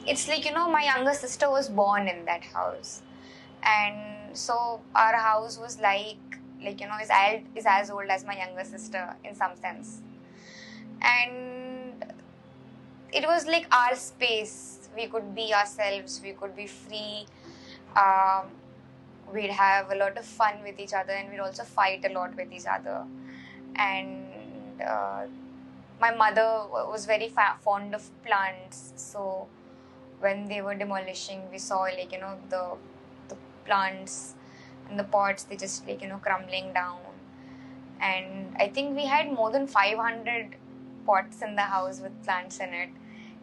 it's like, my younger sister was born in that house, and so our house was like is as old as my younger sister in some sense, and it was like our space. We could be ourselves, we could be free. We'd have a lot of fun with each other, and we'd also fight a lot with each other. And my mother was very fond of plants, so when they were demolishing, we saw the plants and the pots, they just crumbling down. And I think we had more than 500 pots in the house with plants in it.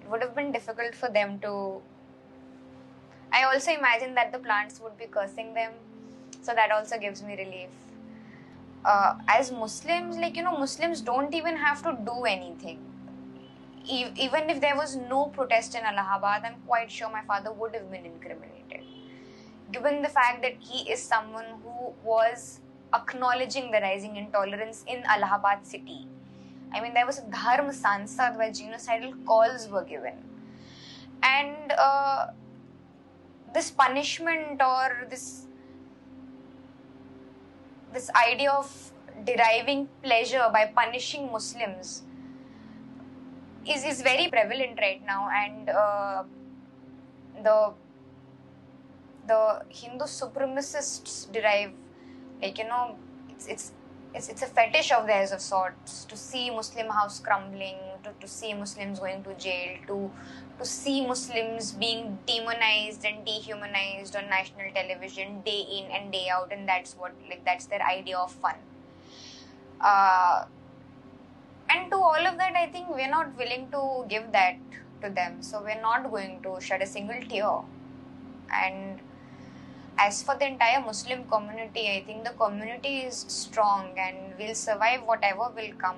It would have been difficult for them to... I also imagine that the plants would be cursing them, so that also gives me relief. As Muslims, Muslims don't even have to do anything. Even if there was no protest in Allahabad, I'm quite sure my father would have been incriminated. Given the fact that he is someone who was acknowledging the rising intolerance in Allahabad city. I mean, there was a Dharma Sansad where genocidal calls were given. And this punishment or this idea of deriving pleasure by punishing Muslims is very prevalent right now, and the Hindu supremacists derive, it's a fetish of theirs of sorts to see Muslim house crumbling, to see Muslims going to jail, to see Muslims being demonized and dehumanized on national television day in and day out, and that's their idea of fun. And to all of that, I think we're not willing to give that to them, so we're not going to shed a single tear. And as for the entire Muslim community, I think the community is strong and will survive whatever will come.